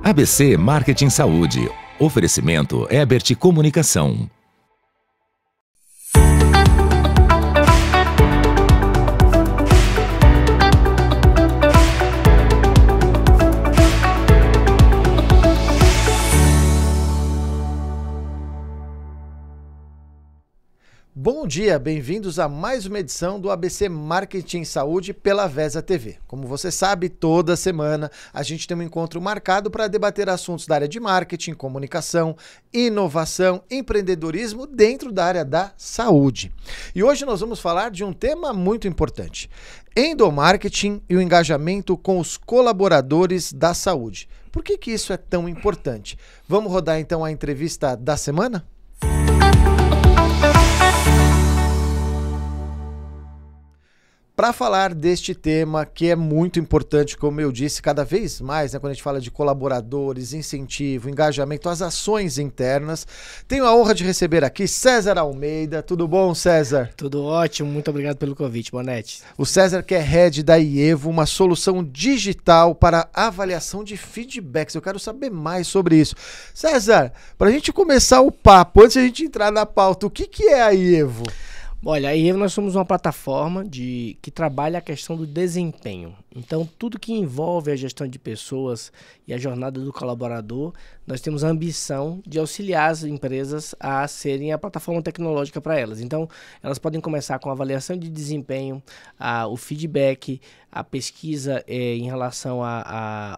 ABC Marketing Saúde. Oferecimento Ebert Comunicação. Bom dia, bem-vindos a mais uma edição do ABC Marketing Saúde pela Vesa TV. Como você sabe, toda semana a gente tem um encontro marcado para debater assuntos da área de marketing, comunicação, inovação, empreendedorismo dentro da área da saúde. E hoje nós vamos falar de um tema muito importante: endomarketing e o engajamento com os colaboradores da saúde. Por que isso é tão importante? Vamos rodar então a entrevista da semana? Para falar deste tema que é muito importante, como eu disse, cada vez mais, quando a gente fala de colaboradores, incentivo, engajamento, as ações internas, tenho a honra de receber aqui César Almeida. Tudo bom, César? Tudo ótimo, muito obrigado pelo convite, Bonetti. O César que é head da IEVO, uma solução digital para avaliação de feedbacks. Eu quero saber mais sobre isso. César, para a gente começar o papo, antes de a gente entrar na pauta, o que é a IEVO? Olha, a IEVO nós somos uma plataforma que trabalha a questão do desempenho. Então, tudo que envolve a gestão de pessoas e a jornada do colaborador, nós temos a ambição de auxiliar as empresas a serem a plataforma tecnológica para elas. Então, elas podem começar com a avaliação de desempenho, o feedback, a pesquisa em relação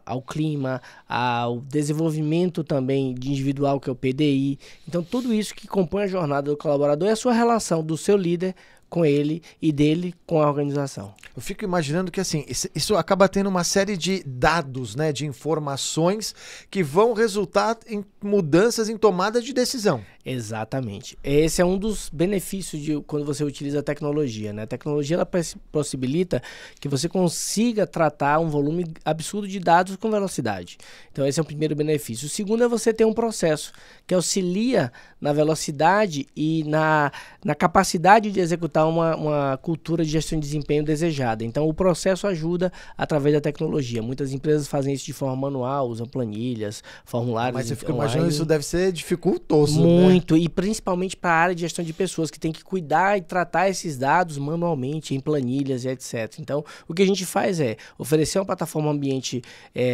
ao clima, ao desenvolvimento também de individual, que é o PDI. Então, tudo isso que compõe a jornada do colaborador é a sua relação do seu líder com ele e dele com a organização. Eu fico imaginando que assim, isso acaba tendo uma série de dados, né, de informações que vão resultar em mudanças em tomada de decisão. Exatamente. Esse é um dos benefícios de quando você utiliza a tecnologia, né? A tecnologia ela possibilita que você consiga tratar um volume absurdo de dados com velocidade. Então esse é o primeiro benefício. O segundo é você ter um processo que auxilia na velocidade e na capacidade de executar uma cultura de gestão de desempenho desejada. Então o processo ajuda através da tecnologia. Muitas empresas fazem isso de forma manual, usam planilhas, formulários. Mas você fica imaginando, isso deve ser dificultoso, muito, né? E principalmente para a área de gestão de pessoas, que tem que cuidar e tratar esses dados manualmente, em planilhas e etc. Então, o que a gente faz é oferecer uma plataforma ambiente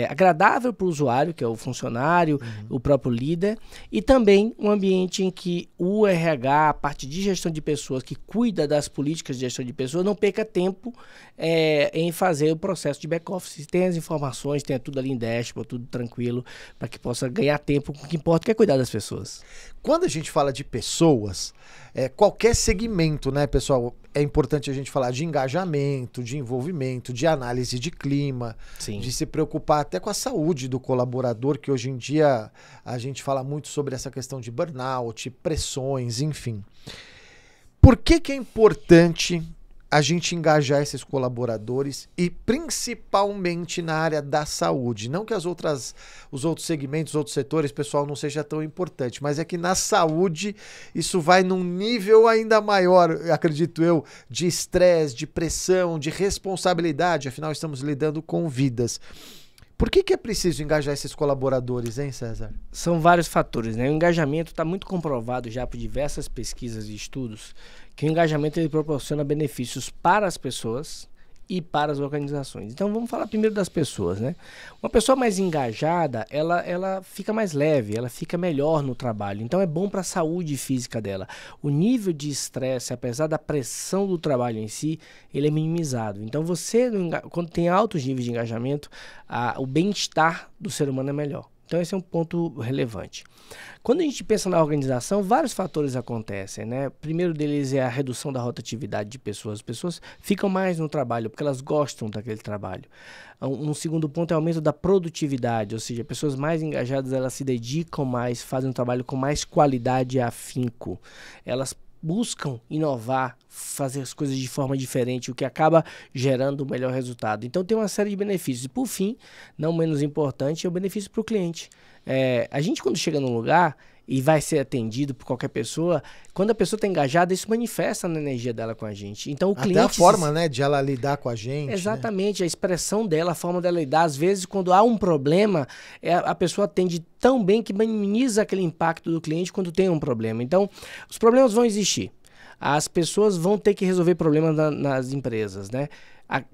agradável para o usuário, que é o funcionário, o próprio líder, e também um ambiente em que o RH, a parte de gestão de pessoas, que cuida das políticas de gestão de pessoas, não perca tempo em fazer o processo de back-office. Tem as informações, tem tudo ali em dashboard, tudo tranquilo, para que possa ganhar tempo. O que importa é cuidar das pessoas. Quando a gente fala de pessoas, qualquer segmento, né, pessoal, é importante a gente falar de engajamento, de envolvimento, de análise de clima, Sim. De se preocupar até com a saúde do colaborador, que hoje em dia a gente fala muito sobre essa questão de burnout, pressões, enfim. Por que é importante a gente engajar esses colaboradores e principalmente na área da saúde? Não que os outros segmentos, os outros setores, pessoal, não seja tão importante, mas é que na saúde isso vai num nível ainda maior, acredito eu, de estresse, de pressão, de responsabilidade, afinal estamos lidando com vidas. Por que é preciso engajar esses colaboradores, hein, César? São vários fatores, né? O engajamento está muito comprovado já por diversas pesquisas e estudos que o engajamento ele proporciona benefícios para as pessoas e para as organizações. Então vamos falar primeiro das pessoas, né? Uma pessoa mais engajada, ela fica mais leve, ela fica melhor no trabalho. Então é bom para a saúde física dela. O nível de estresse, apesar da pressão do trabalho em si, ele é minimizado. Então quando tem altos níveis de engajamento, o bem-estar do ser humano é melhor. Então esse é um ponto relevante. Quando a gente pensa na organização, vários fatores acontecem, né? O primeiro deles é a redução da rotatividade de pessoas. As pessoas ficam mais no trabalho porque elas gostam daquele trabalho. Um segundo ponto é o aumento da produtividade, ou seja, pessoas mais engajadas, elas se dedicam mais, fazem um trabalho com mais qualidade e afinco. Elas buscam inovar, fazer as coisas de forma diferente, o que acaba gerando o melhor resultado. Então tem uma série de benefícios. E por fim, não menos importante, é o benefício para o cliente. A gente quando chega num lugar e vai ser atendido por qualquer pessoa, quando a pessoa está engajada, isso manifesta na energia dela com a gente. Então o cliente... Até a forma, né, de ela lidar com a gente. Exatamente, né? A expressão dela, a forma dela lidar. Às vezes, quando há um problema, a pessoa atende tão bem que minimiza aquele impacto do cliente quando tem um problema. Então, os problemas vão existir. As pessoas vão ter que resolver problemas nas empresas, né?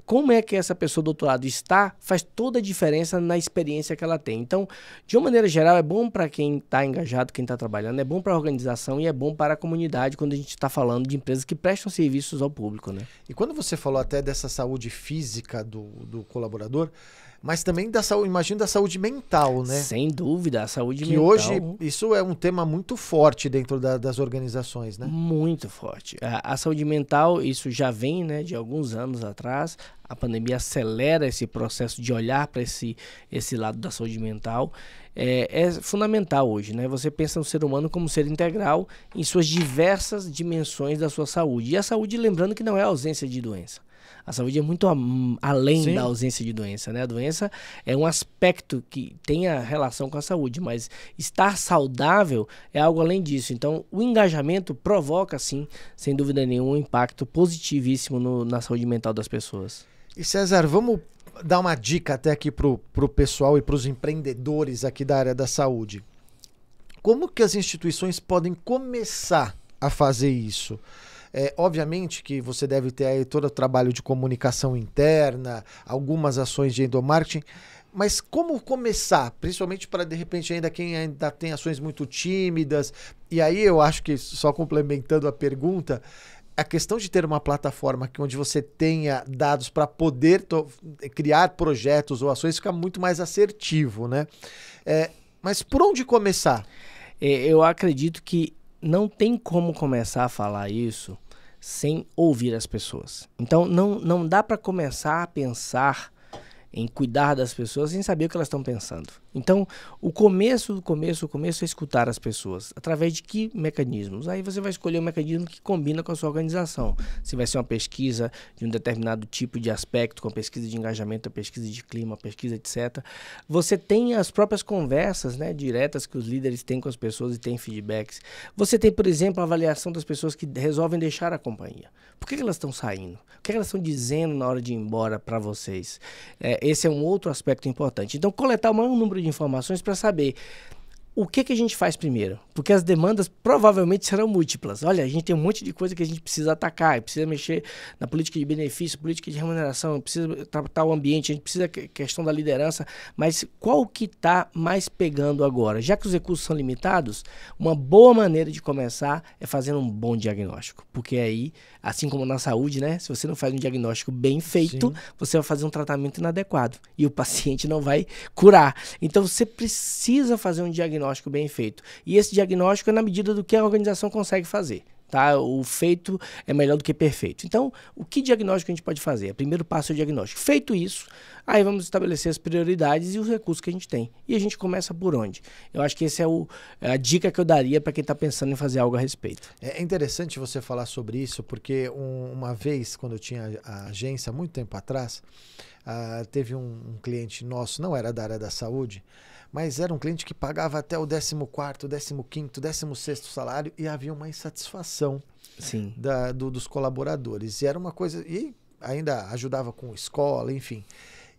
Como é que essa pessoa do outro lado está, faz toda a diferença na experiência que ela tem. Então, de uma maneira geral, é bom para quem está engajado, quem está trabalhando, é bom para a organização e é bom para a comunidade quando a gente está falando de empresas que prestam serviços ao público, né? E quando você falou até dessa saúde física do colaborador, mas também da saúde, imagino da saúde mental, né? Sem dúvida, a saúde que mental... Que hoje isso é um tema muito forte dentro das organizações, né? Muito forte. A saúde mental, isso já vem, né, de alguns anos atrás. A pandemia acelera esse processo de olhar para esse lado da saúde mental. É fundamental hoje, né? Você pensa no ser humano como um ser integral em suas diversas dimensões da sua saúde. E a saúde, lembrando que não é a ausência de doença. A saúde é muito além Sim. da ausência de doença, né? A doença é um aspecto que tem a relação com a saúde, mas estar saudável é algo além disso. Então, o engajamento provoca, sim, sem dúvida nenhuma, um impacto positivíssimo na saúde mental das pessoas. E César, vamos dar uma dica até aqui pro pessoal e pros empreendedores aqui da área da saúde. Como que as instituições podem começar a fazer isso? Obviamente que você deve ter aí todo o trabalho de comunicação interna, algumas ações de endomarketing, mas como começar? Principalmente para, de repente, quem ainda tem ações muito tímidas. E aí eu acho que, só complementando a pergunta, a questão de ter uma plataforma onde você tenha dados para poder criar projetos ou ações fica muito mais assertivo, né? Mas por onde começar? Eu acredito que não tem como começar a falar isso sem ouvir as pessoas. Então, não dá para começar a pensar em cuidar das pessoas sem saber o que elas estão pensando. Então, o começo é escutar as pessoas. Através de que mecanismos? Aí você vai escolher um mecanismo que combina com a sua organização. Se vai ser uma pesquisa de um determinado tipo de aspecto, com pesquisa de engajamento, pesquisa de clima, pesquisa, etc. Você tem as próprias conversas, né, diretas que os líderes têm com as pessoas e têm feedbacks. Você tem, por exemplo, a avaliação das pessoas que resolvem deixar a companhia. Por que elas estão saindo? O que elas estão dizendo na hora de ir embora para vocês? Esse é um outro aspecto importante. Então, coletar o maior número de informações para saber o que a gente faz primeiro, porque as demandas provavelmente serão múltiplas. Olha, a gente tem um monte de coisa que a gente precisa atacar, precisa mexer na política de benefício, política de remuneração, precisa tratar o ambiente, a gente precisa questão da liderança, mas qual que está mais pegando agora? Já que os recursos são limitados, uma boa maneira de começar é fazendo um bom diagnóstico, porque aí, assim como na saúde, né, se você não faz um diagnóstico bem feito, sim, você vai fazer um tratamento inadequado e o paciente não vai curar. Então você precisa fazer um diagnóstico bem feito. E esse diagnóstico é na medida do que a organização consegue fazer. Tá? O feito é melhor do que perfeito. Então, o que diagnóstico a gente pode fazer? O primeiro passo é o diagnóstico. Feito isso, aí vamos estabelecer as prioridades e os recursos que a gente tem. E a gente começa por onde? Eu acho que essa é a dica que eu daria para quem está pensando em fazer algo a respeito. É interessante você falar sobre isso, porque uma vez, quando eu tinha a agência, muito tempo atrás, teve um cliente nosso, não era da área da saúde, mas era um cliente que pagava até o 14º, 15º, 16º salário e havia uma insatisfação, sim, dos colaboradores. E era uma coisa... E ainda ajudava com escola, enfim.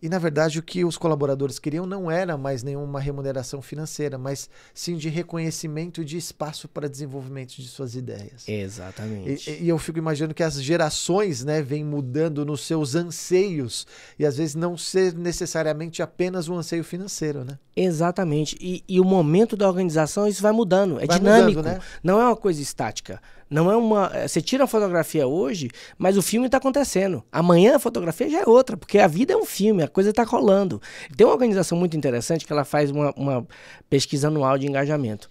E, na verdade, o que os colaboradores queriam não era mais nenhuma remuneração financeira, mas sim de reconhecimento e de espaço para desenvolvimento de suas ideias. Exatamente. E eu fico imaginando que as gerações, né, vêm mudando nos seus anseios e, às vezes, não ser necessariamente apenas um anseio financeiro, né? Exatamente. E o momento da organização, isso vai mudando. É dinâmico, mudando, né? Não é uma coisa estática. Não é uma... Você tira a fotografia hoje, mas o filme está acontecendo. Amanhã a fotografia já é outra, porque a vida é um filme, a coisa está rolando. Tem uma organização muito interessante que ela faz uma pesquisa anual de engajamento.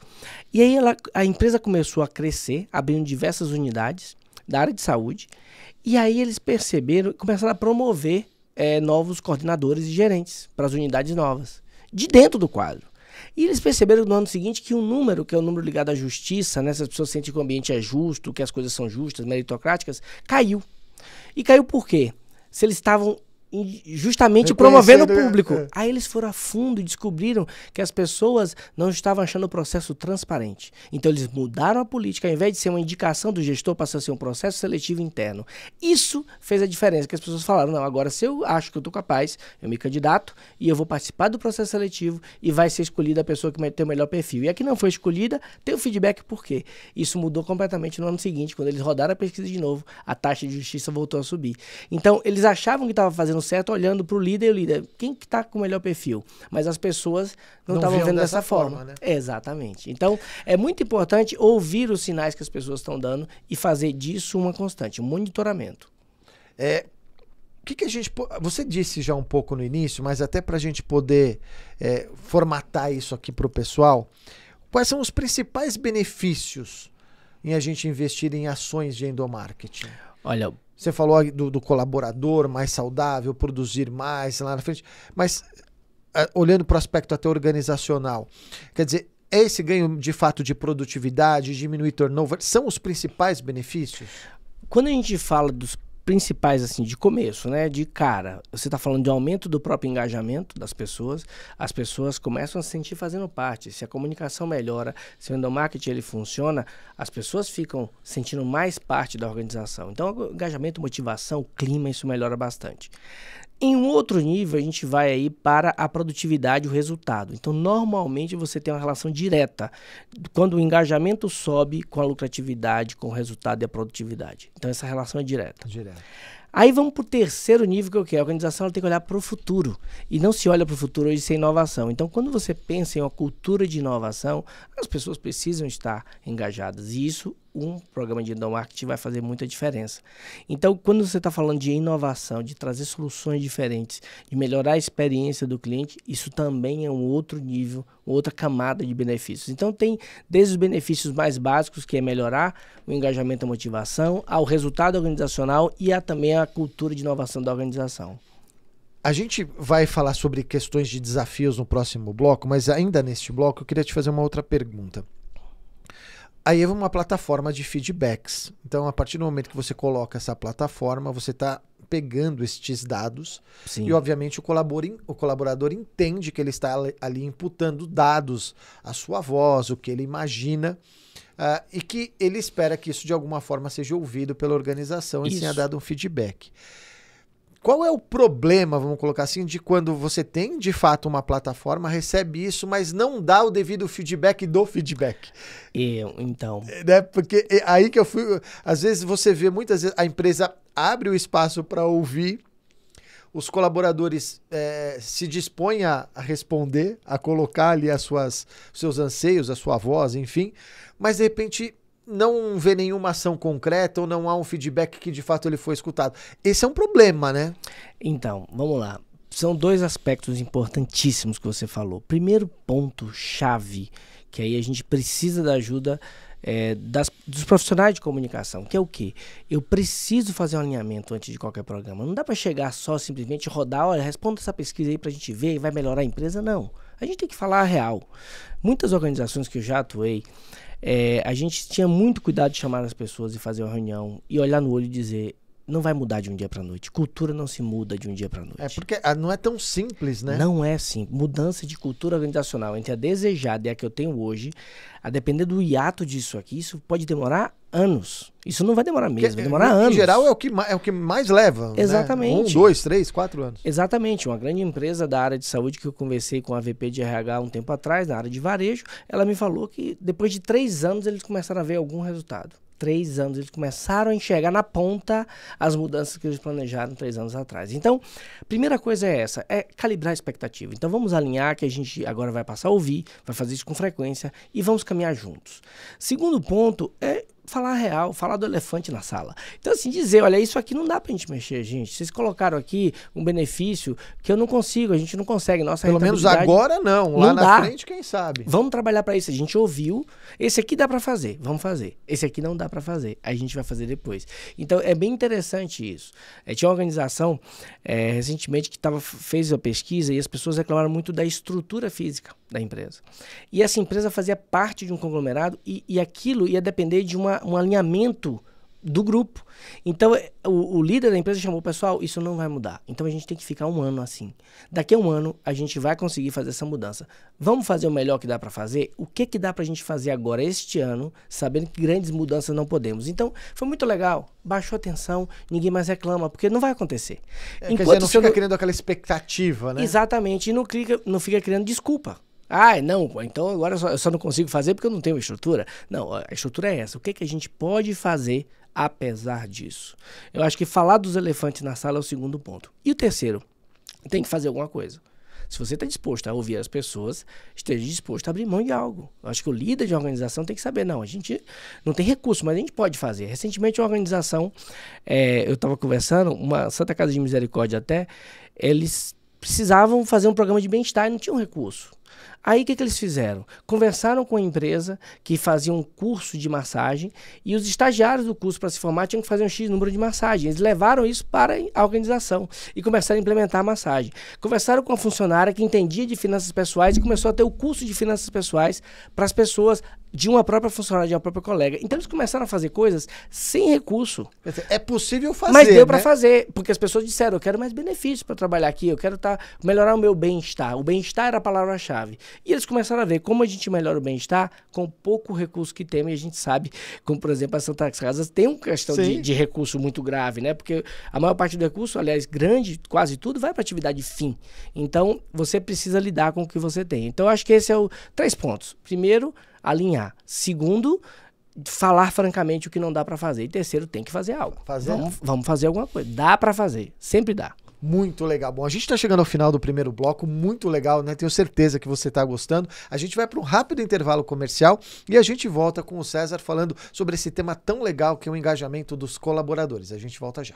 E aí a empresa começou a crescer, abrindo diversas unidades da área de saúde, e aí eles perceberam, começaram a promover novos coordenadores e gerentes para as unidades novas, de dentro do quadro. E eles perceberam no ano seguinte que um número, que é o número ligado à justiça, né, se as pessoas sentem que o ambiente é justo, que as coisas são justas, meritocráticas, caiu. E caiu por quê? Se eles estavam justamente promovendo o público. Aí eles foram a fundo e descobriram que as pessoas não estavam achando o processo transparente. Então eles mudaram a política, ao invés de ser uma indicação do gestor, passou a ser um processo seletivo interno. Isso fez a diferença, que as pessoas falaram, não, agora se eu acho que eu estou capaz, eu me candidato e eu vou participar do processo seletivo e vai ser escolhida a pessoa que vai ter o melhor perfil. E a que não foi escolhida, tem o feedback por quê. Isso mudou completamente no ano seguinte, quando eles rodaram a pesquisa de novo, a taxa de justiça voltou a subir. Então eles achavam que estavam fazendo certo olhando para o líder e o líder, quem que está com o melhor perfil? Mas as pessoas não estavam vendo dessa forma. Né? Exatamente. Então, é muito importante ouvir os sinais que as pessoas estão dando e fazer disso uma constante, um monitoramento. Que a gente... Você disse já um pouco no início, mas até para a gente poder formatar isso aqui para o pessoal, quais são os principais benefícios em a gente investir em ações de endomarketing? Olha... Você falou do colaborador mais saudável, produzir mais lá na frente, mas olhando para o aspecto até organizacional, quer dizer, esse ganho de fato de produtividade, diminuir turnover, são os principais benefícios? Quando a gente fala dos principais, assim, de começo, né, de cara, você está falando de aumento do próprio engajamento das pessoas, as pessoas começam a se sentir fazendo parte, se a comunicação melhora, se o endomarketing ele funciona, as pessoas ficam sentindo mais parte da organização. Então, o engajamento, motivação, clima, isso melhora bastante. Em um outro nível, a gente vai aí para a produtividade e o resultado. Então, normalmente, você tem uma relação direta quando o engajamento sobe com a lucratividade, com o resultado e a produtividade. Então, essa relação é direta. Aí vamos para o terceiro nível, que é o quê? A organização ela tem que olhar para o futuro. E não se olha para o futuro hoje sem inovação. Então, quando você pensa em uma cultura de inovação, as pessoas precisam estar engajadas. E isso, um programa de endomarketing vai fazer muita diferença. Então, quando você está falando de inovação, de trazer soluções diferentes, de melhorar a experiência do cliente, isso também é um outro nível, outra camada de benefícios. Então, tem desde os benefícios mais básicos, que é melhorar o engajamento e a motivação, ao resultado organizacional e também a cultura de inovação da organização. A gente vai falar sobre questões de desafios no próximo bloco, mas ainda neste bloco eu queria te fazer uma outra pergunta. A Eva é uma plataforma de feedbacks. Então, a partir do momento que você coloca essa plataforma, você está pegando estes dados. Sim. E, obviamente, o colaborador entende que ele está ali imputando dados, a sua voz, o que ele imagina, e que ele espera que isso, de alguma forma, seja ouvido pela organização e tenha dado um feedback. Qual é o problema, vamos colocar assim, de quando você tem, de fato, uma plataforma, recebe isso, mas não dá o devido feedback do feedback? Então... Né? Porque aí que eu fui... Às vezes você vê, muitas vezes, a empresa abre o espaço para ouvir, os colaboradores se dispõem a responder, a colocar ali seus anseios, a sua voz, enfim, mas, de repente... não vê nenhuma ação concreta ou não há um feedback que de fato ele foi escutado. Esse é um problema, né? Então, vamos lá. São dois aspectos importantíssimos que você falou. Primeiro ponto-chave, que aí a gente precisa da ajuda dos profissionais de comunicação, que é o quê? Eu preciso fazer um alinhamento antes de qualquer programa. Não dá para chegar só simplesmente rodar, olha, responda essa pesquisa aí pra gente ver e vai melhorar a empresa, não. A gente tem que falar a real. Muitas organizações que eu já atuei, a gente tinha muito cuidado de chamar as pessoas e fazer uma reunião e olhar no olho e dizer, não vai mudar de um dia para noite. Cultura não se muda de um dia para noite. Porque não é tão simples, né? Não é simples. Mudança de cultura organizacional entre a desejada e a que eu tenho hoje, a depender do hiato disso aqui, isso pode demorar anos. Isso não vai demorar meses, vai demorar anos. Em geral é o que mais leva. Exatamente. Né? 1, 2, 3, 4 anos. Exatamente. Uma grande empresa da área de saúde que eu conversei com a VP de RH um tempo atrás, na área de varejo, ela me falou que depois de 3 anos eles começaram a ver algum resultado. 3 anos, eles começaram a enxergar na ponta as mudanças que eles planejaram 3 anos atrás. Então, primeira coisa é essa, é calibrar a expectativa. Então, vamos alinhar que a gente agora vai passar a ouvir, vai fazer isso com frequência e vamos caminhar juntos. Segundo ponto é falar a real, falar do elefante na sala. Então, assim, dizer, olha, isso aqui não dá pra gente mexer, gente. Vocês colocaram aqui um benefício que eu não consigo, a gente não consegue. Nossa Pelo menos agora não, lá na frente, quem sabe. Vamos trabalhar para isso. A gente ouviu, esse aqui dá para fazer, vamos fazer. Esse aqui não dá para fazer, a gente vai fazer depois. Então, é bem interessante isso. Tinha uma organização, recentemente, que fez a pesquisa e as pessoas reclamaram muito da estrutura física da empresa. E essa empresa fazia parte de um conglomerado e aquilo ia depender de um alinhamento do grupo. Então, o líder da empresa chamou, pessoal, isso não vai mudar. Então, a gente tem que ficar um ano assim. Daqui a um ano, a gente vai conseguir fazer essa mudança. Vamos fazer o melhor que dá para fazer? O que dá pra gente fazer agora, este ano, sabendo que grandes mudanças não podemos? Então, foi muito legal. Baixou a tensão, ninguém mais reclama, porque não vai acontecer. Quer dizer, não fica criando aquela expectativa, né? Exatamente, e não fica criando desculpa. Não, então agora eu só não consigo fazer porque eu não tenho estrutura. Não, a estrutura é essa. O que a gente pode fazer apesar disso? Eu acho que falar dos elefantes na sala é o segundo ponto. E o terceiro, tem que fazer alguma coisa. Se você está disposto a ouvir as pessoas, esteja disposto a abrir mão de algo. Eu acho que o líder de uma organização tem que saber, não, a gente não tem recurso, mas a gente pode fazer. Recentemente, uma organização, eu estava conversando, uma Santa Casa de Misericórdia até, eles precisavam fazer um programa de bem-estar e não tinham recurso. Aí o que eles fizeram? Conversaram com a empresa que fazia um curso de massagem e os estagiários do curso para se formar tinham que fazer um X número de massagem. Eles levaram isso para a organização e começaram a implementar a massagem. Conversaram com a funcionária que entendia de finanças pessoais e começou a ter o curso de finanças pessoais para as pessoas de uma própria funcionária, de uma própria colega. Então eles começaram a fazer coisas sem recurso. É possível fazer, mas deu para né? fazer, porque as pessoas disseram, eu quero mais benefícios para trabalhar aqui, eu quero melhorar o meu bem-estar. O bem-estar era a palavra-chave. E eles começaram a ver como a gente melhora o bem-estar com pouco recurso que tem, e a gente sabe, como por exemplo, as Santas Casas tem uma questão de recurso muito grave, né? Porque a maior parte do recurso, aliás, grande, quase tudo, vai para atividade fim. Então, você precisa lidar com o que você tem. Então, eu acho que esse é o 3 pontos. Primeiro, alinhar. Segundo, falar francamente o que não dá para fazer. E terceiro, tem que fazer algo. Vamos fazer alguma coisa. Dá para fazer. Sempre dá. Muito legal. Bom, a gente tá chegando ao final do primeiro bloco, muito legal, né? Tenho certeza que você tá gostando. A gente vai para um rápido intervalo comercial e a gente volta com o César falando sobre esse tema tão legal que é o engajamento dos colaboradores. A gente volta já.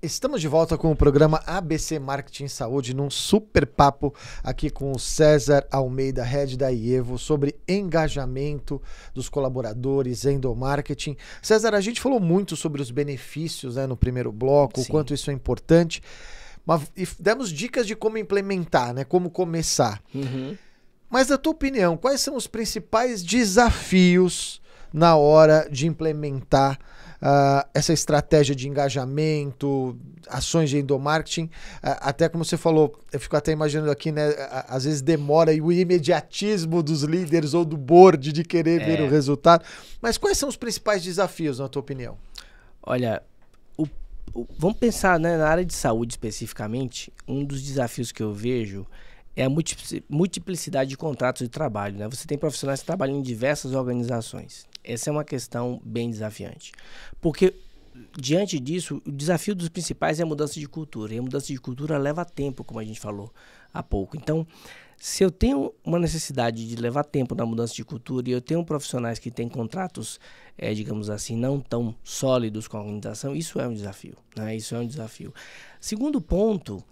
Estamos de volta com o programa ABC Marketing Saúde, num super papo aqui com o César Almeida, head da IEVO, sobre engajamento dos colaboradores, endomarketing. César, a gente falou muito sobre os benefícios, né, no primeiro bloco, Sim. o quanto isso é importante, mas e demos dicas de como implementar, né, como começar. Uhum. Mas, na tua opinião, quais são os principais desafios na hora de implementar essa estratégia de engajamento, ações de endomarketing? Até como você falou, eu fico até imaginando aqui, né? Às vezes demora e o imediatismo dos líderes ou do board de querer ver o resultado. Mas quais são os principais desafios, na tua opinião? Olha, vamos pensar, né, na área de saúde especificamente, um dos desafios que eu vejo é a multiplicidade de contratos de trabalho, né? Você tem profissionais que trabalham em diversas organizações. Essa é uma questão bem desafiante. Porque diante disso, o desafio dos principais é a mudança de cultura. E a mudança de cultura leva tempo, como a gente falou há pouco. Então, se eu tenho uma necessidade de levar tempo na mudança de cultura e eu tenho profissionais que têm contratos, digamos assim, não tão sólidos com a organização, isso é um desafio, né? Isso é um desafio. Segundo ponto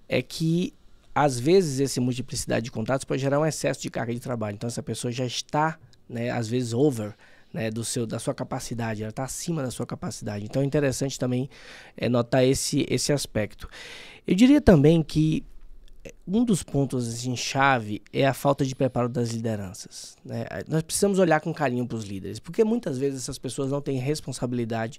é que, às vezes, essa multiplicidade de contratos pode gerar um excesso de carga de trabalho. Então, essa pessoa já está, né, às vezes, over, né, da sua capacidade, ela está acima da sua capacidade. Então, é interessante também notar esse aspecto. Eu diria também que um dos pontos assim, chave é a falta de preparo das lideranças, né? Nós precisamos olhar com carinho para os líderes, porque muitas vezes essas pessoas não têm responsabilidade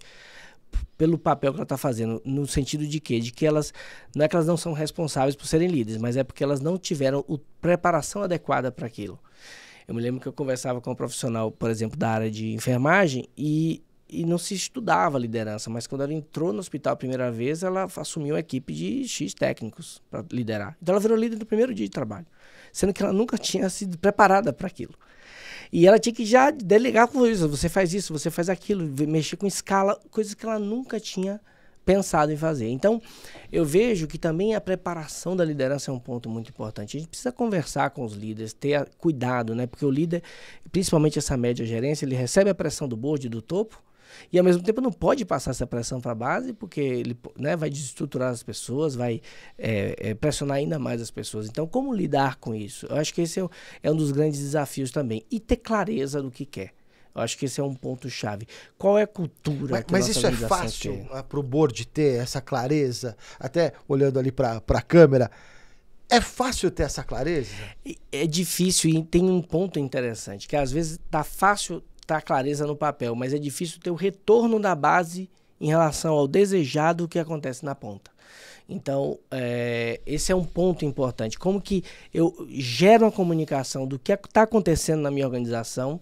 pelo papel que ela está fazendo, no sentido de quê? De que elas, não é que elas não são responsáveis por serem líderes, mas é porque elas não tiveram a preparação adequada para aquilo. Eu me lembro que eu conversava com um profissional, por exemplo, da área de enfermagem e não se estudava liderança, mas quando ela entrou no hospital a primeira vez, ela assumiu uma equipe de X técnicos para liderar. Então ela virou líder no primeiro dia de trabalho, sendo que ela nunca tinha sido preparada para aquilo. E ela tinha que já delegar com isso, você faz aquilo, mexer com escala, coisas que ela nunca tinha pensado em fazer. Então, eu vejo que também a preparação da liderança é um ponto muito importante. A gente precisa conversar com os líderes, ter cuidado, né? Porque o líder, principalmente essa média gerência, ele recebe a pressão do board, do topo, e ao mesmo tempo não pode passar essa pressão para a base, porque ele, né, vai desestruturar as pessoas, vai pressionar ainda mais as pessoas. Então, como lidar com isso? Eu acho que esse é um dos grandes desafios também. E ter clareza do que quer. Eu acho que esse é um ponto-chave. Qual é a cultura? Mas isso é fácil para o board ter essa clareza? Até olhando ali para a câmera, é fácil ter essa clareza? É difícil e tem um ponto interessante, que às vezes tá fácil ter a clareza no papel, mas é difícil ter o retorno da base em relação ao desejado que acontece na ponta. Então, esse é um ponto importante. Como que eu gero uma comunicação do que está acontecendo na minha organização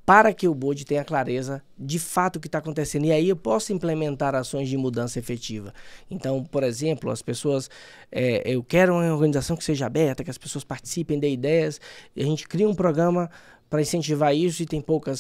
para que o board tenha clareza de fato o que está acontecendo. E aí eu posso implementar ações de mudança efetiva. Então, por exemplo, as pessoas... eu quero uma organização que seja aberta, que as pessoas participem, dê ideias. E a gente cria um programa para incentivar isso e tem pouca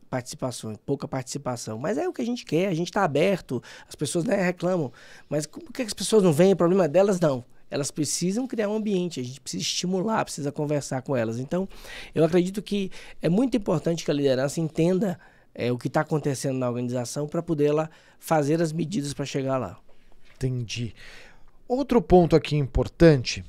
participação. Mas é o que a gente quer, a gente está aberto, as pessoas, né, reclamam. Mas por que as pessoas não vêm? O problema delas não. Elas precisam criar um ambiente, a gente precisa estimular, precisa conversar com elas. Então, eu acredito que é muito importante que a liderança entenda o que está acontecendo na organização para poder ela fazer as medidas para chegar lá. Entendi. Outro ponto aqui importante,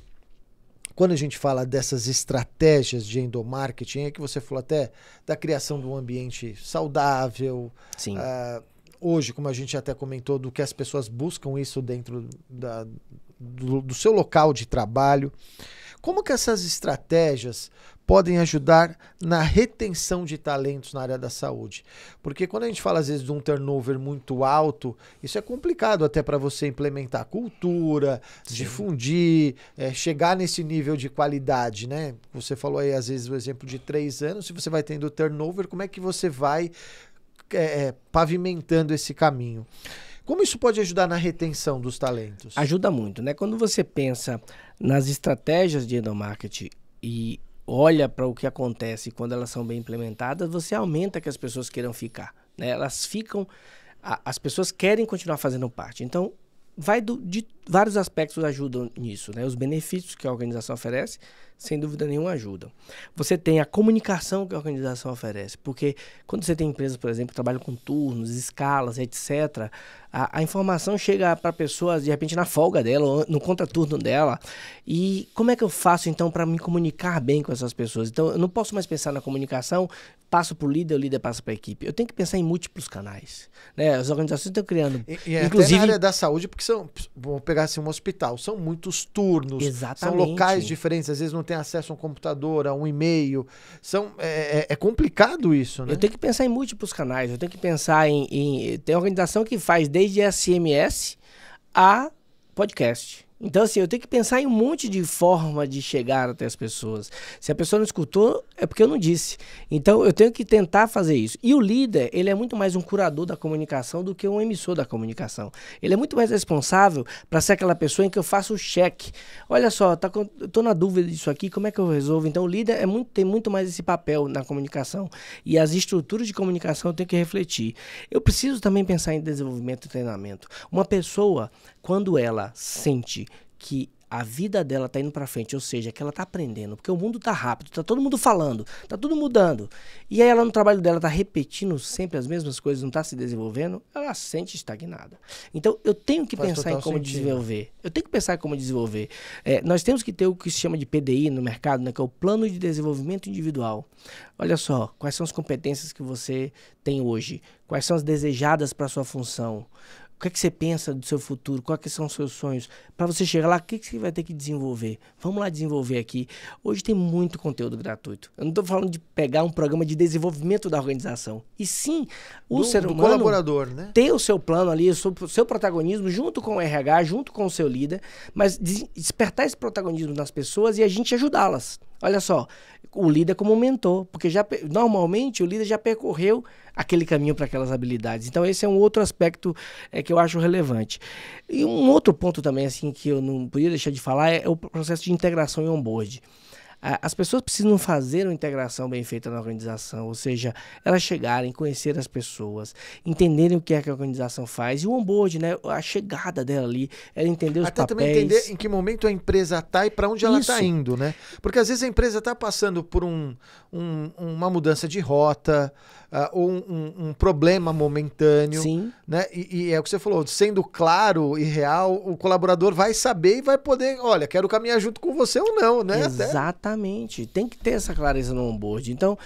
quando a gente fala dessas estratégias de endomarketing, é que você falou até da criação de um ambiente saudável. Sim. Hoje, como a gente até comentou, do que as pessoas buscam isso dentro do seu local de trabalho. Como que essas estratégias podem ajudar na retenção de talentos na área da saúde? Porque quando a gente fala, às vezes, de um turnover muito alto, isso é complicado até para você implementar cultura, sim, difundir, chegar nesse nível de qualidade, né? Você falou aí, às vezes, o exemplo de 3 anos, se você vai tendo turnover, como é que você vai pavimentando esse caminho? Como isso pode ajudar na retenção dos talentos? Ajuda muito, né? Quando você pensa nas estratégias de endomarketing e olha para o que acontece quando elas são bem implementadas, você aumenta que as pessoas queiram ficar, né? Elas ficam, as pessoas querem continuar fazendo parte. Então, de vários aspectos ajudam nisso, né? Os benefícios que a organização oferece, sem dúvida nenhuma, ajudam. Você tem a comunicação que a organização oferece, porque quando você tem empresas, por exemplo, que trabalham com turnos, escalas, etc., a informação chega para a pessoa, de repente, na folga dela, ou no contraturno dela. E como é que eu faço, então, para me comunicar bem com essas pessoas? Então, eu não posso mais pensar na comunicação, passo para o líder passa para a equipe. Eu tenho que pensar em múltiplos canais, né? As organizações estão criando... inclusive, até na área da saúde, porque vamos pegar assim, um hospital, são muitos turnos, exatamente, são locais diferentes, às vezes não tem acesso a um computador, a um e-mail, é complicado isso, né? Eu tenho que pensar em múltiplos canais, eu tenho que pensar tem organização que faz desde SMS a podcast. Então, assim, eu tenho que pensar em um monte de forma de chegar até as pessoas. Se a pessoa não escutou, é porque eu não disse. Então, eu tenho que tentar fazer isso. E o líder, ele é muito mais um curador da comunicação do que um emissor da comunicação. Ele é muito mais responsável para ser aquela pessoa em que eu faço o cheque. Olha só, eu tô na dúvida disso aqui, como é que eu resolvo? Então, o líder tem muito mais esse papel na comunicação. E as estruturas de comunicação eu tenho que refletir. Eu preciso também pensar em desenvolvimento e treinamento. Uma pessoa, quando ela sente que a vida dela tá indo para frente, ou seja, que ela tá aprendendo, porque o mundo tá rápido, tá todo mundo falando, tá tudo mudando, e aí ela no trabalho dela tá repetindo sempre as mesmas coisas, não tá se desenvolvendo, ela se sente estagnada. Então, eu tenho que pensar em como desenvolver. Eu tenho que pensar em como desenvolver. Nós temos que ter o que se chama de PDI no mercado, né, que é o Plano de Desenvolvimento Individual. Olha só, quais são as competências que você tem hoje? Quais são as desejadas para sua função? O que é que você pensa do seu futuro? Quais são os seus sonhos? Para você chegar lá, o que você vai ter que desenvolver? Vamos lá desenvolver aqui. Hoje tem muito conteúdo gratuito. Eu não estou falando de pegar um programa de desenvolvimento da organização. E sim, o ser humano colaborador, né? Ter o seu plano ali, o seu protagonismo junto com o RH, junto com o seu líder, mas despertar esse protagonismo nas pessoas e a gente ajudá-las. Olha só, o líder como mentor, porque normalmente o líder já percorreu aquele caminho para aquelas habilidades. Então esse é um outro aspecto que eu acho relevante. E um outro ponto também assim que eu não podia deixar de falar é o processo de integração e onboard. As pessoas precisam fazer uma integração bem feita na organização, ou seja, elas chegarem, conhecer as pessoas, entenderem o que é que a organização faz, e o onboard, né, a chegada dela ali, ela entender os papéis. Até também entender em que momento a empresa está e para onde ela está indo, né? Porque às vezes a empresa está passando por uma mudança de rota, ou um problema momentâneo. Sim. Né? E é o que você falou, sendo claro e real, o colaborador vai saber e vai poder, olha, quero caminhar junto com você ou não, né? Exatamente. Tem que ter essa clareza no onboard. Então,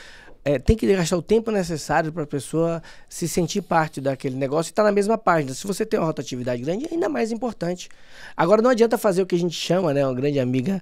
tem que gastar o tempo necessário para a pessoa se sentir parte daquele negócio e estar na mesma página. Se você tem uma rotatividade grande, é ainda mais importante. Agora, não adianta fazer o que a gente chama, né? Uma grande amiga,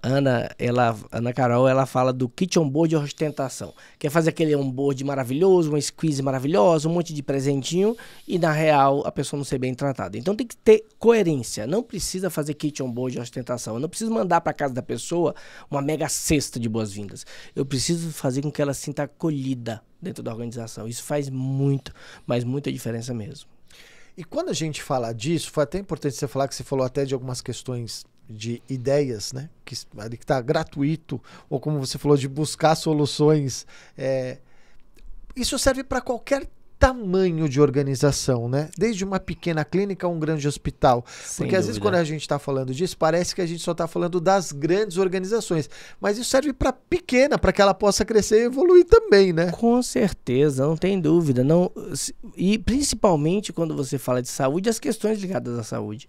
Ana Carol, ela fala do kit onboard de ostentação. Quer fazer aquele onboard maravilhoso, uma squeeze maravilhosa, um monte de presentinho e, na real, a pessoa não ser bem tratada. Então, tem que ter coerência. Não precisa fazer kit onboard de ostentação. Eu não preciso mandar para casa da pessoa uma mega cesta de boas-vindas. Eu preciso fazer com que ela se sinta acolhida dentro da organização. Isso faz muito, mas muita diferença mesmo. E quando a gente fala disso, foi até importante você falar que você falou até de algumas questões de ideias, né? Que está gratuito, ou como você falou, de buscar soluções. Isso serve para qualquer tamanho de organização, né? Desde uma pequena clínica a um grande hospital. Porque às vezes quando a gente está falando disso, parece que a gente só está falando das grandes organizações. Mas isso serve para pequena, para que ela possa crescer e evoluir também, né? Com certeza, não tem dúvida. Não, e principalmente quando você fala de saúde, as questões ligadas à saúde.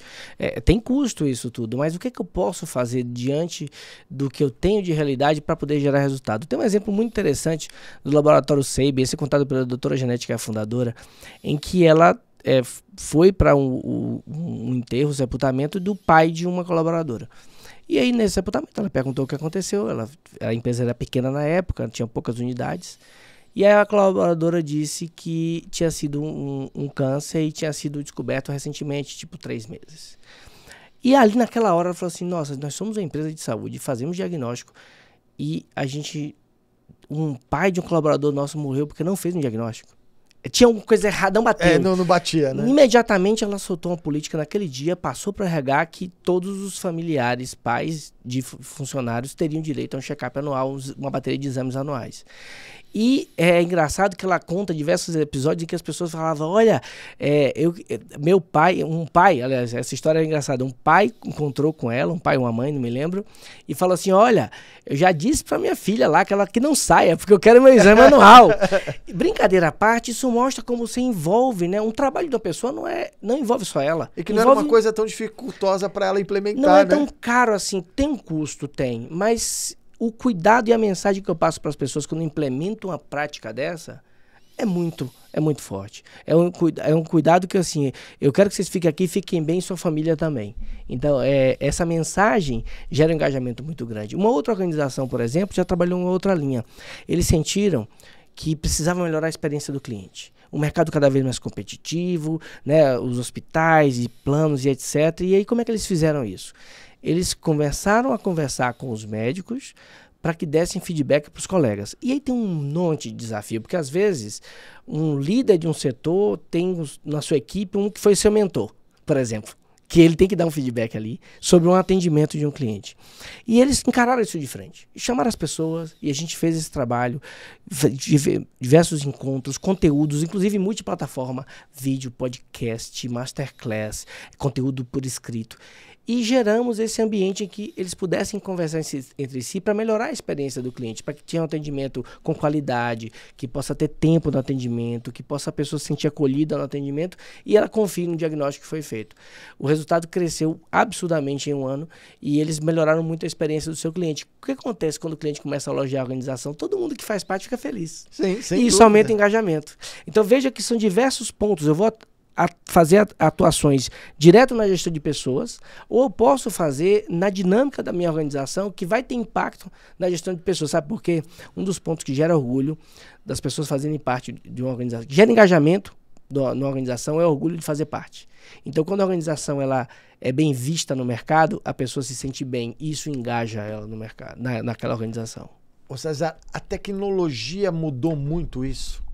Tem custo isso tudo, mas o que é que eu posso fazer diante do que eu tenho de realidade para poder gerar resultado? Tem um exemplo muito interessante do laboratório SEIB, esse é contado pela doutora Janete, que é a fundadora, em que ela foi para um enterro, sepultamento do pai de uma colaboradora. E aí, nesse sepultamento, ela perguntou o que aconteceu. A empresa era pequena na época, tinha poucas unidades. E aí a colaboradora disse que tinha sido um câncer e tinha sido descoberto recentemente, tipo 3 meses. E ali naquela hora ela falou assim, nossa, nós somos uma empresa de saúde, fazemos diagnóstico e um pai de um colaborador nosso morreu porque não fez um diagnóstico. Tinha uma coisa errada, não bateu. Não batia, né? Imediatamente ela soltou uma política naquele dia, passou para o RH que todos os familiares, pais de funcionários teriam direito a um check-up anual, uma bateria de exames anuais. E é engraçado que ela conta diversos episódios em que as pessoas falavam, olha, meu pai, aliás, essa história é engraçada, um pai encontrou com ela, um pai ou uma mãe, não me lembro, e falou assim, olha, eu já disse pra minha filha lá que não saia, porque eu quero meu exame anual. Brincadeira à parte, isso mostra como você envolve, né? Um trabalho de uma pessoa não envolve só ela. E que não era uma coisa tão dificultosa para ela implementar, não é né? tão caro assim, tem um custo, tem, mas o cuidado e a mensagem que eu passo para as pessoas quando implementam uma prática dessa é muito forte. É um cuidado que, assim, eu quero que vocês fiquem aqui, fiquem bem e sua família também. Então, essa mensagem gera um engajamento muito grande. Uma outra organização, por exemplo, já trabalhou em outra linha. Eles sentiram que precisavam melhorar a experiência do cliente. O mercado cada vez mais competitivo, né, os hospitais e planos e etc. E aí como é que eles fizeram isso? Eles começaram a conversar com os médicos para que dessem feedback para os colegas. E aí tem um monte de desafio, porque às vezes um líder de um setor tem na sua equipe um que foi seu mentor, por exemplo, que ele tem que dar um feedback ali sobre um atendimento de um cliente. E eles encararam isso de frente. Chamaram as pessoas e a gente fez esse trabalho, diversos encontros, conteúdos, inclusive multiplataforma, vídeo, podcast, masterclass, conteúdo por escrito. E geramos esse ambiente em que eles pudessem conversar entre si para melhorar a experiência do cliente, para que tenha um atendimento com qualidade, que possa ter tempo no atendimento, que possa a pessoa se sentir acolhida no atendimento e ela confie no diagnóstico que foi feito. O resultado cresceu absurdamente em um ano e eles melhoraram muito a experiência do seu cliente. O que acontece quando o cliente começa a elogiar a organização? Todo mundo que faz parte fica feliz. Sim, sem e isso dúvida. aumenta o engajamento. Então veja que são diversos pontos. Eu vou fazer atuações direto na gestão de pessoas, ou eu posso fazer na dinâmica da minha organização que vai ter impacto na gestão de pessoas. Sabe por quê? Um dos pontos que gera orgulho das pessoas fazerem parte de uma organização, que gera engajamento na organização, é o orgulho de fazer parte. Então, quando a organização ela é bem vista no mercado, a pessoa se sente bem e isso engaja ela no mercado, naquela organização. Ô César, a tecnologia mudou muito isso?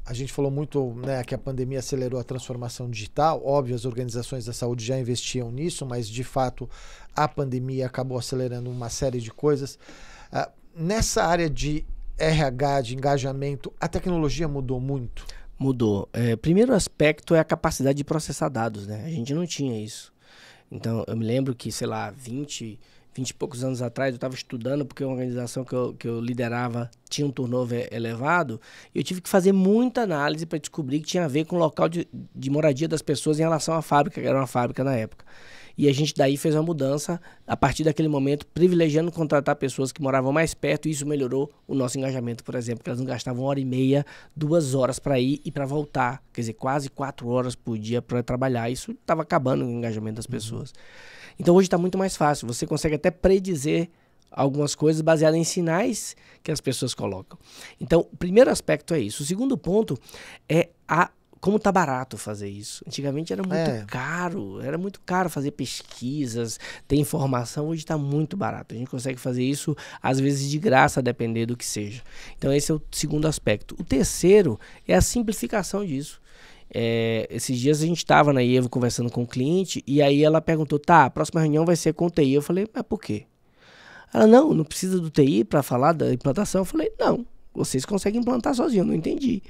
A gente falou muito, né, que a pandemia acelerou a transformação digital. Óbvio, as organizações da saúde já investiam nisso, mas de fato a pandemia acabou acelerando uma série de coisas. Nessa área de RH, de engajamento, a tecnologia mudou muito? Mudou. Primeiro aspecto é a capacidade de processar dados, né? A gente não tinha isso. Então, eu me lembro que, sei lá, 20 e poucos anos atrás, eu estava estudando porque uma organização que eu liderava tinha um turnover elevado e eu tive que fazer muita análise para descobrir que tinha a ver com o local de moradia das pessoas em relação à fábrica, que era uma fábrica na época. E a gente daí fez uma mudança, a partir daquele momento, privilegiando contratar pessoas que moravam mais perto, e isso melhorou o nosso engajamento, por exemplo, que elas não gastavam 1h30, 2 horas para ir e para voltar. Quer dizer, quase 4 horas por dia para trabalhar. Isso estava acabando o engajamento das pessoas. Então hoje está muito mais fácil, você consegue até predizer algumas coisas baseadas em sinais que as pessoas colocam. Então, o primeiro aspecto é isso. O segundo ponto é como tá barato fazer isso. Antigamente era muito caro fazer pesquisas, ter informação. Hoje está muito barato. A gente consegue fazer isso, às vezes, de graça, a depender do que seja. Então, esse é o segundo aspecto. O terceiro é a simplificação disso. Esses dias a gente estava na IEVO conversando com o cliente e aí ela perguntou, a próxima reunião vai ser com o TI. Eu falei, mas por quê? Ela, não precisa do TI para falar da implantação. Eu falei, não. Vocês conseguem implantar sozinho, eu não entendi.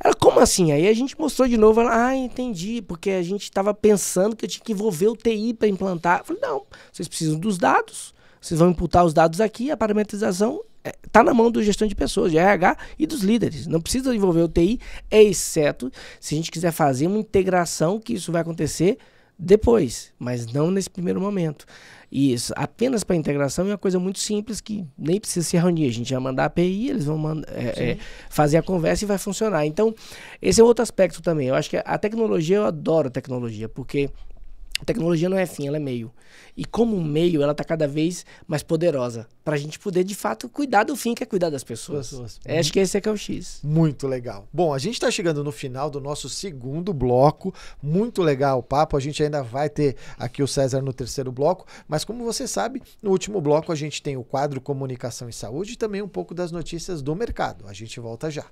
Ela, como assim? Aí a gente mostrou de novo, ela, entendi, porque a gente estava pensando que eu tinha que envolver o TI para implantar. Eu falei, não, vocês precisam dos dados, vocês vão imputar os dados aqui, a parametrização está na mão do gestão de pessoas, de RH e dos líderes. Não precisa envolver o TI, exceto se a gente quiser fazer uma integração, que isso vai acontecer depois, mas não nesse primeiro momento. E isso, apenas para integração é uma coisa muito simples que nem precisa se reunir. A gente vai mandar a API, eles vão fazer a conversa e vai funcionar. Então, esse é outro aspecto também. Eu acho que a tecnologia, eu adoro a tecnologia, porque a tecnologia não é fim, ela é meio. E como meio, ela está cada vez mais poderosa para a gente poder, de fato, cuidar do fim, que é cuidar das pessoas. Acho que esse é que é o X. Muito legal. Bom, a gente está chegando no final do nosso segundo bloco. Muito legal o papo. A gente ainda vai ter aqui o César no terceiro bloco. Mas como você sabe, no último bloco a gente tem o quadro Comunicação e Saúde e também um pouco das notícias do mercado. A gente volta já.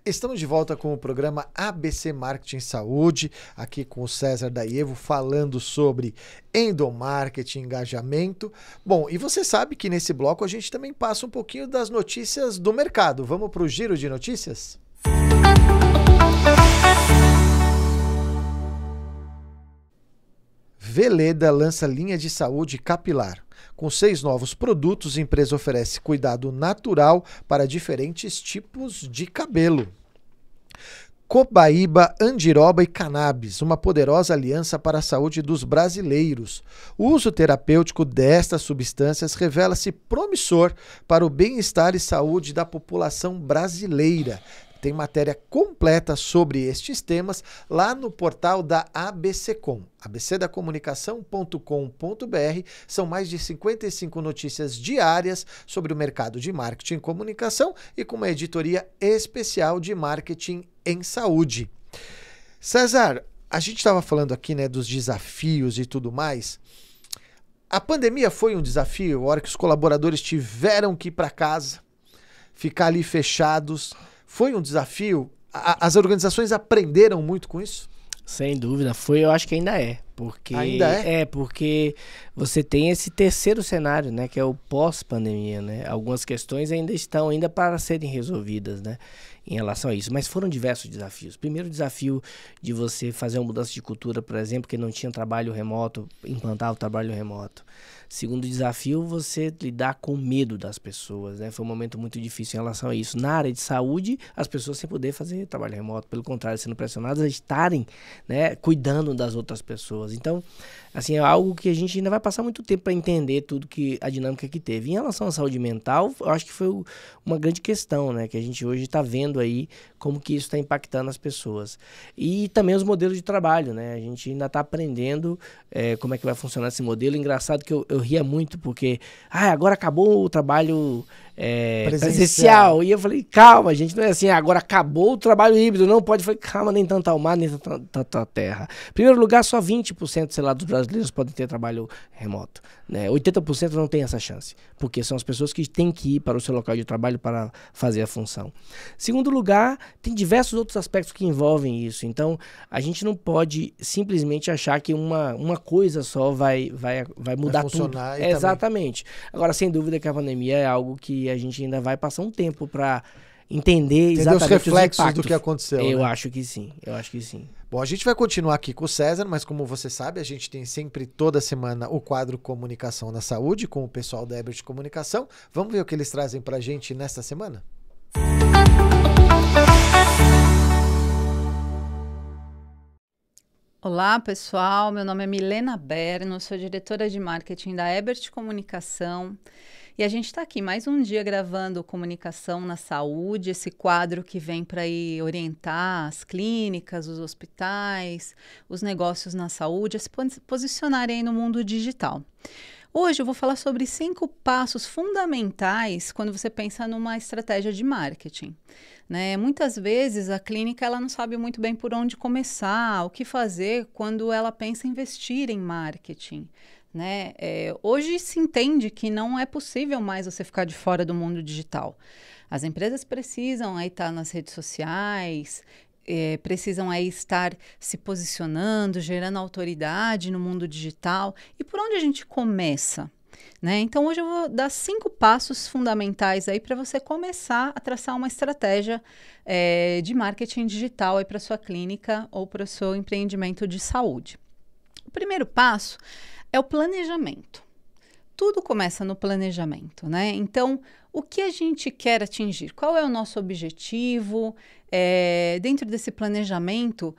Estamos de volta com o programa ABC Marketing Saúde, aqui com o César Daievo, falando sobre endomarketing, engajamento. Bom, e você sabe que nesse bloco a gente também passa um pouquinho das notícias do mercado. Vamos para o giro de notícias? Veleda lança linha de saúde capilar. Com 6 novos produtos, a empresa oferece cuidado natural para diferentes tipos de cabelo. Cobaíba, andiroba e cannabis, uma poderosa aliança para a saúde dos brasileiros. O uso terapêutico destas substâncias revela-se promissor para o bem-estar e saúde da população brasileira. Tem matéria completa sobre estes temas lá no portal da ABCcom, abcdacomunicação.com.br. São mais de 55 notícias diárias sobre o mercado de marketing e comunicação e com uma editoria especial de marketing em saúde. César, a gente estava falando aqui, né, dos desafios e tudo mais. A pandemia foi um desafio, a hora que os colaboradores tiveram que ir para casa, ficar ali fechados. Foi um desafio? As organizações aprenderam muito com isso? Sem dúvida, eu acho que ainda é. Porque, ainda é? Porque você tem esse terceiro cenário, né, que é o pós-pandemia, né? Algumas questões ainda estão para serem resolvidas, né, em relação a isso. Mas foram diversos desafios. Primeiro desafio de você fazer uma mudança de cultura, por exemplo, que não tinha trabalho remoto, implantar o trabalho remoto. Segundo desafio, você lidar com o medo das pessoas, né? Foi um momento muito difícil em relação a isso. Na área de saúde, as pessoas sem poder fazer trabalho remoto, pelo contrário, sendo pressionadas a estarem, né, cuidando das outras pessoas. Então, assim, é algo que a gente ainda vai passar muito tempo para entender tudo a dinâmica que teve. Em relação à saúde mental, eu acho que foi uma grande questão, né, que a gente hoje está vendo aí como que isso está impactando as pessoas. E também os modelos de trabalho, né? A gente ainda está aprendendo como é que vai funcionar esse modelo. Engraçado que eu ria muito porque agora acabou o trabalho presencial. E eu falei, calma, gente, não é assim, agora acabou o trabalho híbrido, não pode. Eu falei, calma, nem tanto ao mar, nem tanto à terra. Em primeiro lugar, só 20%, sei lá, dos brasileiros podem ter trabalho remoto, né? 80% não tem essa chance, porque são as pessoas que têm que ir para o seu local de trabalho para fazer a função. Segundo lugar, tem diversos outros aspectos que envolvem isso. Então, a gente não pode simplesmente achar que uma coisa só vai mudar tudo. Exatamente. Também. Agora, sem dúvida que a pandemia é algo que a gente ainda vai passar um tempo para entender exatamente os reflexos do que aconteceu. Eu acho que sim. Bom, a gente vai continuar aqui com o César, mas como você sabe, a gente tem sempre toda semana o quadro Comunicação na Saúde com o pessoal da Ebert Comunicação. Vamos ver o que eles trazem pra gente nesta semana? Olá, pessoal. Meu nome é Milena Berno, sou diretora de marketing da Ebert Comunicação. E a gente está aqui mais um dia gravando Comunicação na Saúde, esse quadro que vem para orientar as clínicas, os hospitais, os negócios na saúde a se posicionarem no mundo digital. Hoje eu vou falar sobre 5 passos fundamentais quando você pensa numa estratégia de marketing, né? Muitas vezes a clínica ela não sabe muito bem por onde começar, o que fazer quando ela pensa em investir em marketing, né? Hoje se entende que não é possível mais você ficar de fora do mundo digital. As empresas precisam aí estar nas redes sociais, precisam aí estar se posicionando, gerando autoridade no mundo digital. E por onde a gente começa? Né? Então, hoje eu vou dar 5 passos fundamentais aí para você começar a traçar uma estratégia de marketing digital aí para sua clínica ou para o seu empreendimento de saúde. O primeiro passo é o planejamento. Tudo começa no planejamento, né? Então, o que a gente quer atingir? Qual é o nosso objetivo? Dentro desse planejamento,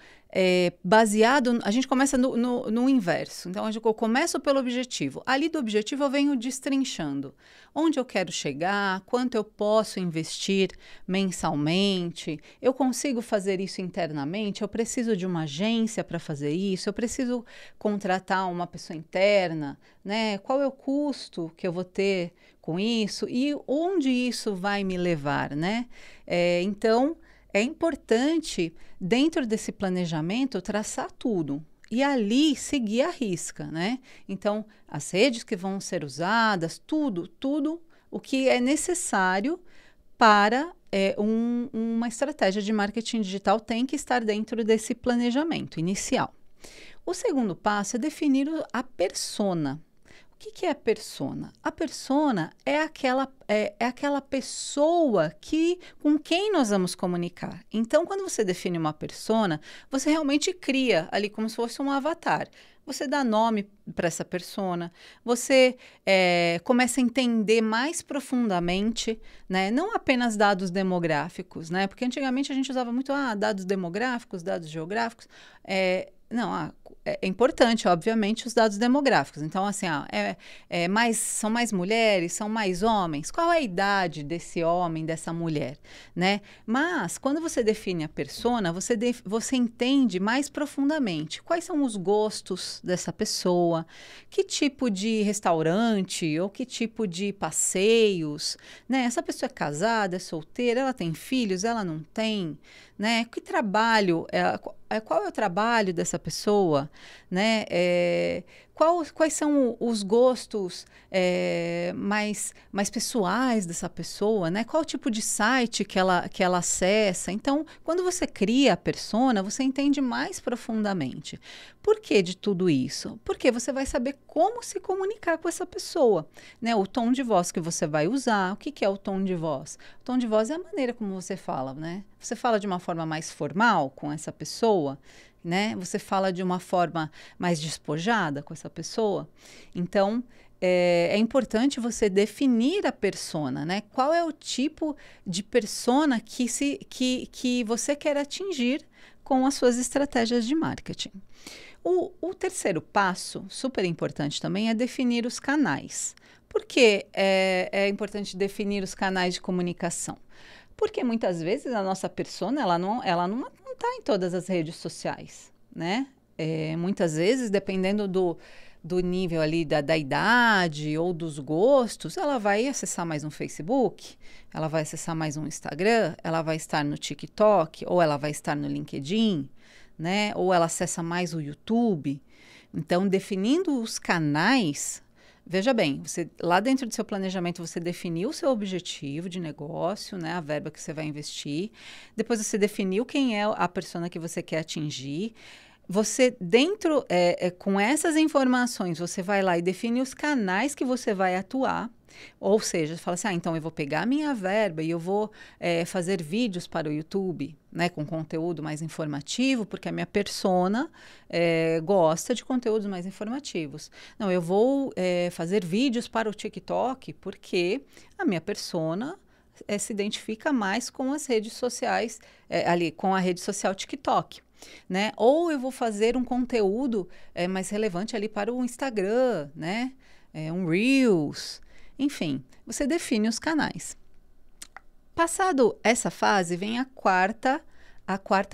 baseado... A gente começa no inverso. Então, eu começo pelo objetivo. Ali do objetivo eu venho destrinchando. Onde eu quero chegar? Quanto eu posso investir mensalmente? Eu consigo fazer isso internamente? Eu preciso de uma agência para fazer isso? Eu preciso contratar uma pessoa interna? Né? Qual é o custo que eu vou ter com isso? E onde isso vai me levar, né? Então, é importante, dentro desse planejamento, traçar tudo. E ali, seguir a risca, né? Então, as redes que vão ser usadas, tudo o que é necessário para uma estratégia de marketing digital tem que estar dentro desse planejamento inicial. O segundo passo é definir a persona. O que é a persona? A persona é aquela pessoa com quem nós vamos comunicar. Então, quando você define uma persona, você realmente cria ali como se fosse um avatar. Você dá nome para essa persona, você começa a entender mais profundamente, né? Não apenas dados demográficos, né? Porque antigamente a gente usava muito dados demográficos, dados geográficos. É importante, obviamente, os dados demográficos. Então, assim, são mais mulheres, são mais homens? Qual é a idade desse homem, dessa mulher, né? Mas, quando você define a persona, você entende mais profundamente quais são os gostos dessa pessoa, que tipo de restaurante ou que tipo de passeios, né? Essa pessoa é casada, é solteira, ela tem filhos, ela não tem, né? Que trabalho, qual é o trabalho dessa pessoa, né? Quais são os gostos mais pessoais dessa pessoa, né? Qual o tipo de site que ela acessa? Então, quando você cria a persona, você entende mais profundamente. Por que de tudo isso? Porque você vai saber como se comunicar com essa pessoa, né? O tom de voz que você vai usar. O que é o tom de voz? O tom de voz é a maneira como você fala, né? Você fala de uma forma mais formal com essa pessoa, né? Você fala de uma forma mais despojada com essa pessoa. Então, é importante você definir a persona, né? Qual é o tipo de persona que você quer atingir com as suas estratégias de marketing. O terceiro passo, super importante também, é definir os canais. Por que é importante definir os canais de comunicação? Porque muitas vezes a nossa persona, ela não está em todas as redes sociais, né? Muitas vezes, dependendo do nível ali da idade ou dos gostos, ela vai acessar mais um Facebook, ela vai acessar mais um Instagram, ela vai estar no TikTok, ou ela vai estar no LinkedIn, né? Ou ela acessa mais o YouTube. Então, definindo os canais, veja bem, lá dentro do seu planejamento você definiu o seu objetivo de negócio, né? A verba que você vai investir. Depois você definiu quem é a persona que você quer atingir. Você, com essas informações, você vai lá e define os canais que você vai atuar. Ou seja, você fala assim, então eu vou pegar a minha verba e eu vou fazer vídeos para o YouTube, né, com conteúdo mais informativo, porque a minha persona gosta de conteúdos mais informativos. Não, eu vou fazer vídeos para o TikTok, porque a minha persona se identifica mais com as redes sociais, com a rede social TikTok. Né? Ou eu vou fazer um conteúdo mais relevante ali para o Instagram, né? Um Reels, enfim, você define os canais. Passado essa fase, vem a quarta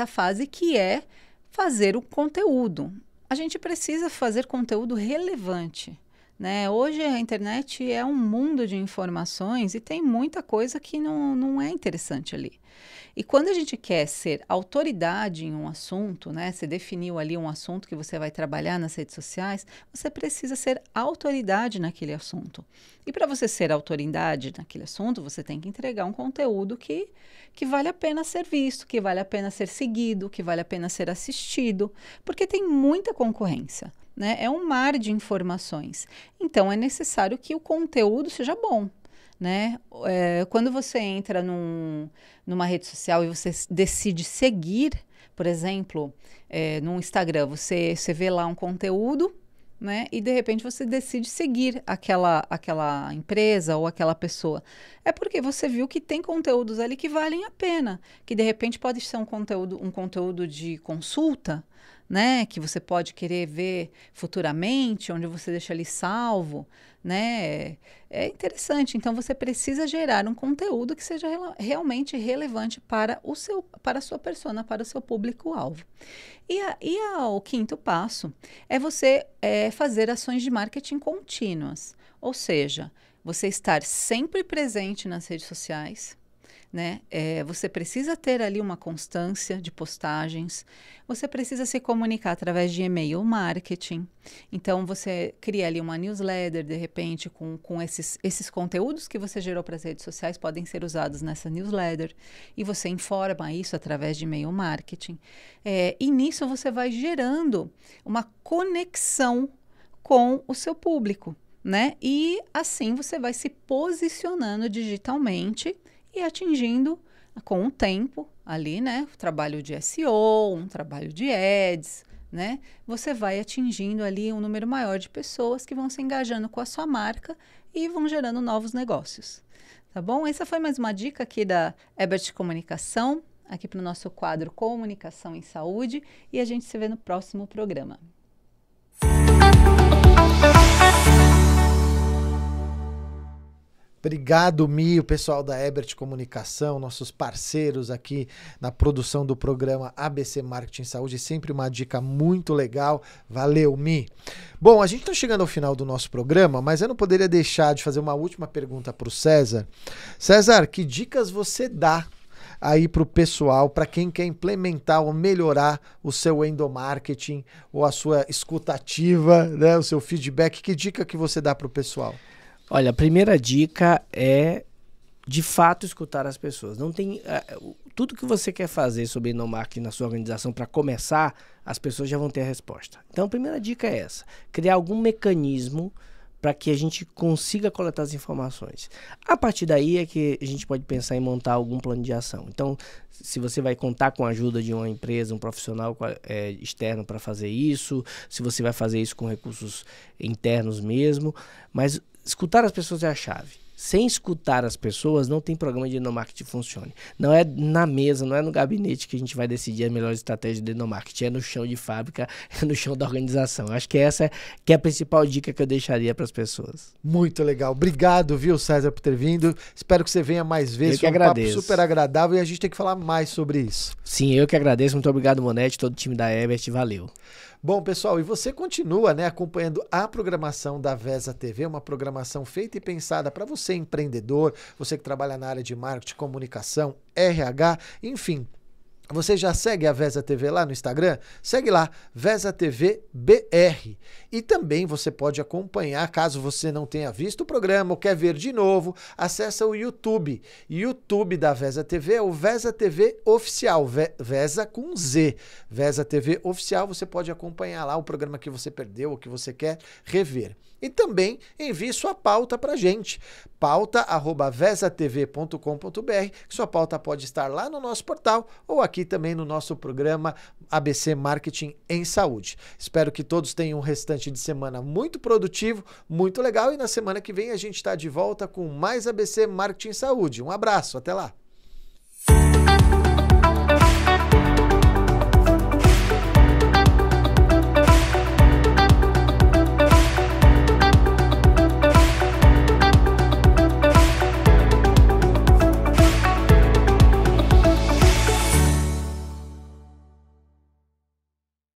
fase, que é fazer o conteúdo. A gente precisa fazer conteúdo relevante, né? Hoje a internet é um mundo de informações e tem muita coisa que não é interessante ali. E quando a gente quer ser autoridade em um assunto, né? Você definiu ali um assunto que você vai trabalhar nas redes sociais, você precisa ser autoridade naquele assunto. E para você ser autoridade naquele assunto, você tem que entregar um conteúdo que vale a pena ser visto, que vale a pena ser seguido, que vale a pena ser assistido, porque tem muita concorrência, né? É um mar de informações. Então, é necessário que o conteúdo seja bom. Né? Quando você entra numa rede social e você decide seguir, por exemplo, no Instagram, você vê lá um conteúdo, né? E de repente você decide seguir aquela empresa ou aquela pessoa. É porque você viu que tem conteúdos ali que valem a pena, que de repente pode ser um conteúdo de consulta, né? Que você pode querer ver futuramente, onde você deixa ali salvo, né? É interessante. Então, você precisa gerar um conteúdo que seja realmente relevante para a sua persona, para o seu público-alvo. O quinto passo é você fazer ações de marketing contínuas. Ou seja, você estar sempre presente nas redes sociais, né? Você precisa ter ali uma constância de postagens, você precisa se comunicar através de e-mail marketing. Então, você cria ali uma newsletter, de repente, com esses conteúdos que você gerou para as redes sociais podem ser usados nessa newsletter, e você informa isso através de e-mail marketing. E nisso você vai gerando uma conexão com o seu público, né? E assim você vai se posicionando digitalmente e atingindo com o tempo ali, né? O trabalho de SEO, um trabalho de ads, né? Você vai atingindo ali um número maior de pessoas que vão se engajando com a sua marca e vão gerando novos negócios. Tá bom? Essa foi mais uma dica aqui da Ebert Comunicação, aqui para o nosso quadro Comunicação em Saúde, e a gente se vê no próximo programa. Obrigado, Mi, o pessoal da Ebert Comunicação, nossos parceiros aqui na produção do programa ABC Marketing Saúde. Sempre uma dica muito legal. Valeu, Mi. Bom, a gente está chegando ao final do nosso programa, mas eu não poderia deixar de fazer uma última pergunta para o César. César, que dicas você dá aí para o pessoal, para quem quer implementar ou melhorar o seu endomarketing ou a sua escutativa, né, o seu feedback? Que dica que você dá para o pessoal? Olha, a primeira dica é, de fato, escutar as pessoas. Não tem tudo que você quer fazer sobre endomarketing na sua organização, para começar, as pessoas já vão ter a resposta. Então, a primeira dica é essa: criar algum mecanismo para que a gente consiga coletar as informações. A partir daí é que a gente pode pensar em montar algum plano de ação. Então, se você vai contar com a ajuda de uma empresa, um profissional externo para fazer isso, se você vai fazer isso com recursos internos mesmo, mas escutar as pessoas é a chave. Sem escutar as pessoas, não tem programa de endomarketing que funcione. Não é na mesa, não é no gabinete que a gente vai decidir a melhor estratégia de endomarketing. É no chão de fábrica, é no chão da organização. Acho que essa é a principal dica que eu deixaria para as pessoas. Muito legal. Obrigado, viu, César, por ter vindo. Espero que você venha mais vezes. Eu que agradeço. Papo super agradável e a gente tem que falar mais sobre isso. Sim, eu que agradeço. Muito obrigado, Monete, todo o time da Ebert. Valeu. Bom, pessoal, e você continua, né, acompanhando a programação da VESA TV, uma programação feita e pensada para você, empreendedor, você que trabalha na área de marketing, comunicação, RH, enfim. Você já segue a VESA TV lá no Instagram? Segue lá, VESA TV BR. E também você pode acompanhar, caso você não tenha visto o programa ou quer ver de novo, acessa o YouTube. YouTube da VESA TV é o VESA TV Oficial, VESA com Z. VESA TV Oficial, você pode acompanhar lá o programa que você perdeu ou que você quer rever. E também envie sua pauta para a gente, pauta@vesatv.com.br, que sua pauta pode estar lá no nosso portal ou aqui também no nosso programa ABC Marketing em Saúde. Espero que todos tenham um restante de semana muito produtivo, muito legal, e na semana que vem a gente está de volta com mais ABC Marketing em Saúde. Um abraço, até lá!